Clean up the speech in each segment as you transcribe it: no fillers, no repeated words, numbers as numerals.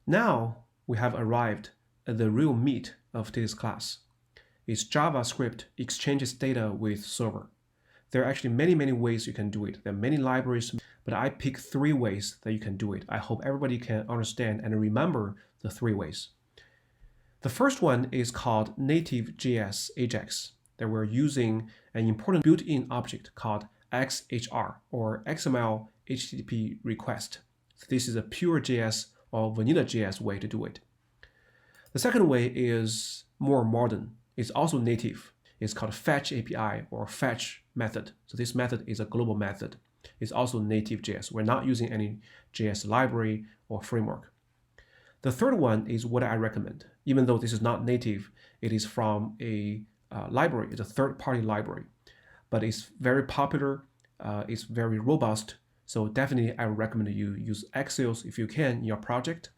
Now we have arrived at the real meat of this class. It's JavaScript exchanges data with server. There are actually many ways you can do it. There are many libraries, but I pick 3 ways that you can do it. I hope everybody can understand and remember the 3 ways. The first one is called Native Ajax, that we're using an important built-in object called XHR, or XMLHttpRequest. So this is a pure JS or vanilla JS way to do it. The second way is more modern. It's also native. It's called fetch API or fetch method. So this method is a global method. It's also native JS. We're not using any JS library or framework. The third one is what I recommend. Even though this is not native, it is from a library. It's a third-party library, but it's very popular. It's very robust. So definitely I recommend you use Axios if you can in your project.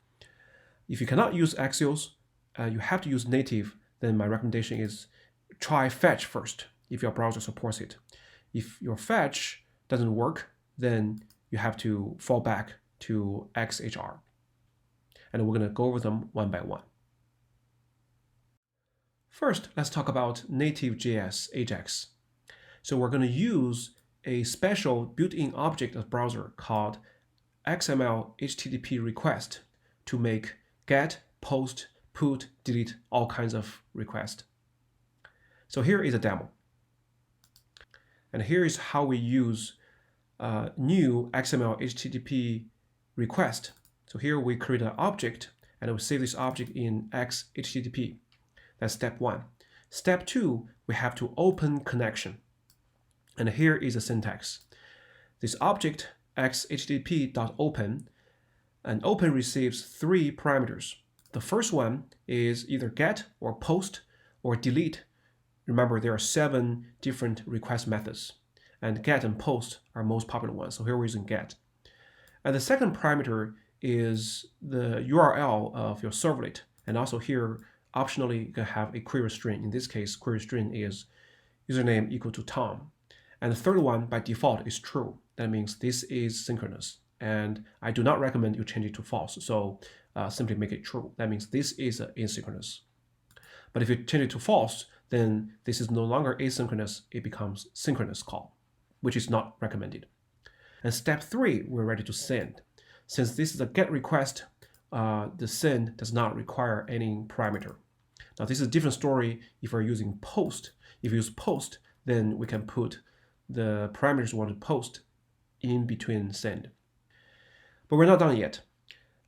If you cannot use Axios, you have to use native, then my recommendation is try fetch first if your browser supports it. If your fetch doesn't work, then you have to fall back to XHR. And we're going to go over them one by one. First, let's talk about Native Ajax. So we're going to use a special built-in object of browser called XMLHttpRequest to make get, post, put, delete, all kinds of requests. So here is a demo. And here is how we use new XMLHttpRequest. So here we create an object and we save this object in XHTTP. That's step 1. Step 2, we have to open connection. And here is the syntax. This object xhtp.open, and open receives 3 parameters. The first one is either get or post or delete. Remember, there are 7 different request methods, and get and post are most popular ones. So here we're using get. And the second parameter is the URL of your servlet. And also here, optionally, you can have a query string. In this case, query string is username equal to Tom. And the third one, by default, is true. That means this is synchronous. And I do not recommend you change it to false. So simply make it true. That means this is asynchronous. But if you change it to false, then this is no longer asynchronous. It becomes synchronous call, which is not recommended. And step 3, we're ready to send. Since this is a GET request, the send does not require any parameter. Now, this is a different story if we're using post. If you use post, then we can put the parameters we want to post in between send. But we're not done yet.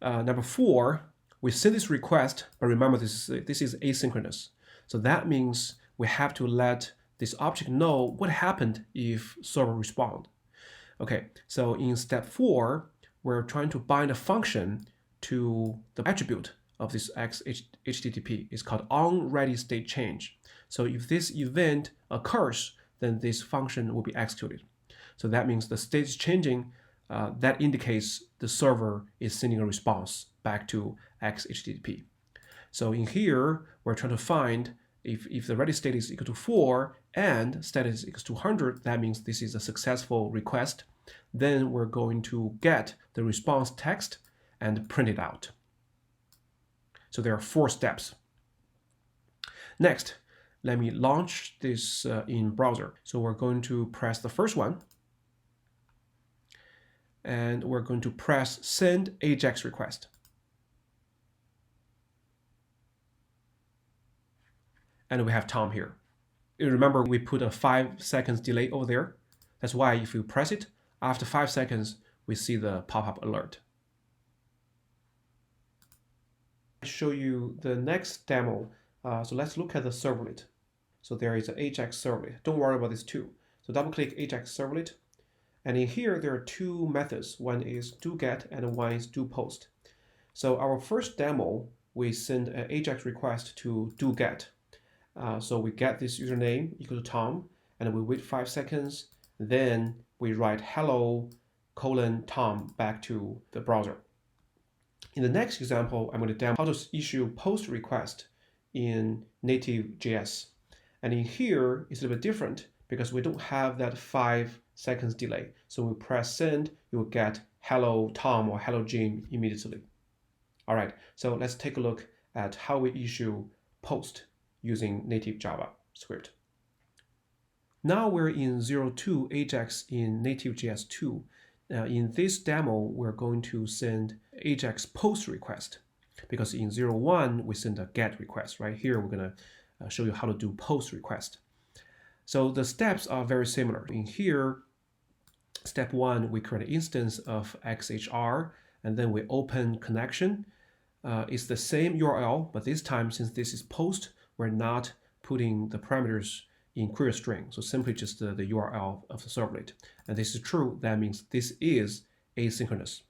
Number 4, we send this request, but remember this is asynchronous. So that means we have to let this object know what happened if server respond. Okay, so in step 4, we're trying to bind a function to the attribute of this XHTTP. It's called onReadyStateChange. So if this event occurs, then this function will be executed. So that means the state is changing. That indicates the server is sending a response back to XHTTP. So in here, we're trying to find if the ready state is equal to 4 and status is equal to 100, that means this is a successful request. Then we're going to get the response text and print it out. So there are 4 steps. Next, let me launch this in browser. So we're going to press the first one. And we're going to press send Ajax request. And we have Tom here. Remember, we put a 5 seconds delay over there. That's why if you press it, after 5 seconds, we see the pop-up alert. I'll show you the next demo. So let's look at the servlet. So there is an Ajax servlet. Don't worry about this too. So double-click Ajax servlet. And in here, there are 2 methods. One is doGet and one is doPost. So our first demo, we send an Ajax request to doGet. So we get this username equal to Tom, and we wait 5 seconds. Then we write hello Tom back to the browser. In the next example, I'm going to demo how to issue post request in Native JS. And in here, it's a little bit different because we don't have that 5 seconds delay. So we press send, you will get hello Tom or hello Jim immediately. All right, so let's take a look at how we issue post using native JavaScript. Now we're in 02 Ajax in Native.js 2. In this demo, we're going to send Ajax post request because in 01 we send a get request. Right here, we're going to show you how to do post request. So the steps are very similar. In here, step 1, we create an instance of XHR, and then we open connection. It's the same URL, but this time, since this is post, we're not putting the parameters in query string. So simply just the URL of the servlet. And this is true. That means this is asynchronous.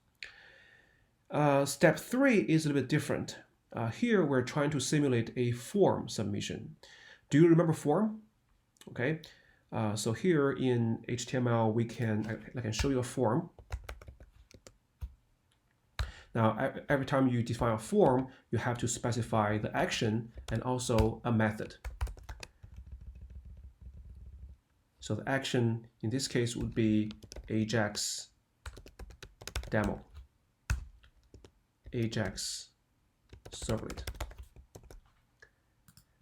Step 3 is a little bit different. Here, we're trying to simulate a form submission. Do you remember form? Okay. So here in HTML, I can show you a form. Now, every time you define a form, you have to specify the action and also a method. So the action in this case would be Ajax demo, Ajax servlet.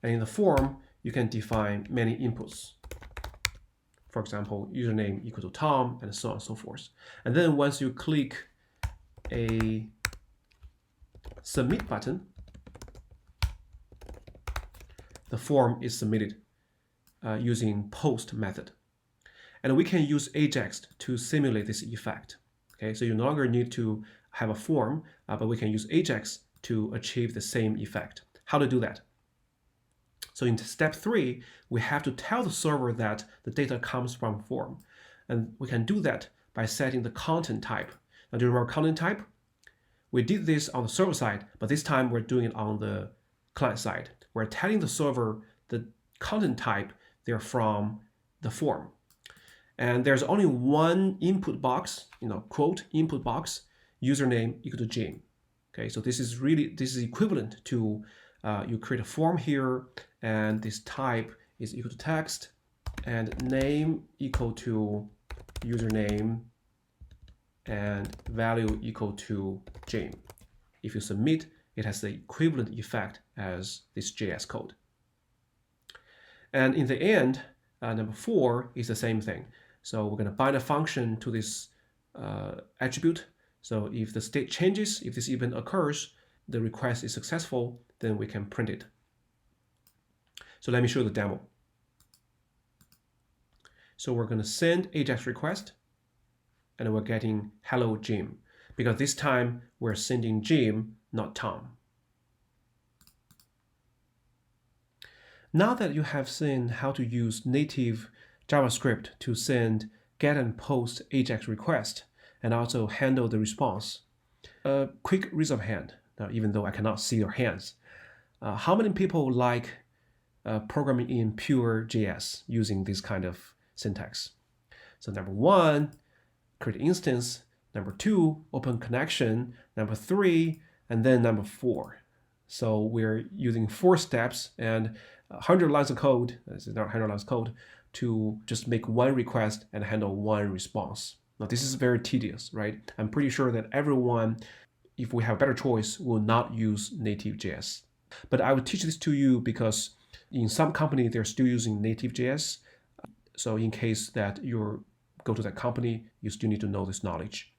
And in the form, you can define many inputs. For example, username equal to Tom, and so on and so forth. And then once you click a submit button, the form is submitted using post method. And we can use Ajax to simulate this effect. Okay, so you no longer need to have a form, but we can use Ajax to achieve the same effect. How to do that? So in step 3, we have to tell the server that the data comes from form. And we can do that by setting the content type. Now, do you remember content type? We did this on the server side, but this time we're doing it on the client side. We're telling the server the content type they're from the form. And there's only one input box, quote input box, username equal to Jim. Okay, so this is equivalent to you create a form here, and this type is equal to text, and name equal to username, and value equal to Jim. If you submit, it has the equivalent effect as this JS code. And in the end, number 4 is the same thing. So we're going to bind a function to this attribute. So if the state changes, if this event occurs, the request is successful, then we can print it. So let me show you the demo. So we're going to send Ajax request, and we're getting hello Jim, because this time we're sending Jim, not Tom. Now that you have seen how to use native JavaScript to send get and post Ajax request and also handle the response, a quick raise of hand. Now, even though I cannot see your hands, how many people like programming in pure JS using this kind of syntax? So number 1, create instance. Number 2, open connection. Number 3, and then number 4. So we're using 4 steps and 100 lines of code, this is not 100 lines of code, to just make one request and handle one response. Now this is very tedious, right? I'm pretty sure that everyone, if we have a better choice, will not use Native.js. But I will teach this to you because in some company, they're still using Native.js. So in case that you go to that company, you still need to know this knowledge.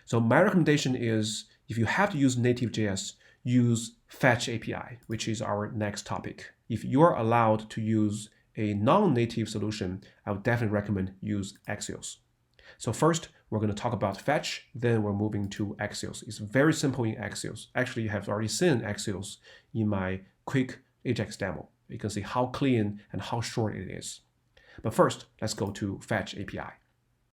So my recommendation is, if you have to use Native.js, use Fetch API, which is our next topic. If you're allowed to use a non-native solution, I would definitely recommend use Axios. So first, we're going to talk about Fetch, then we're moving to Axios. It's very simple in Axios. Actually, you have already seen Axios in my quick Ajax demo. You can see how clean and how short it is. But first, let's go to Fetch API.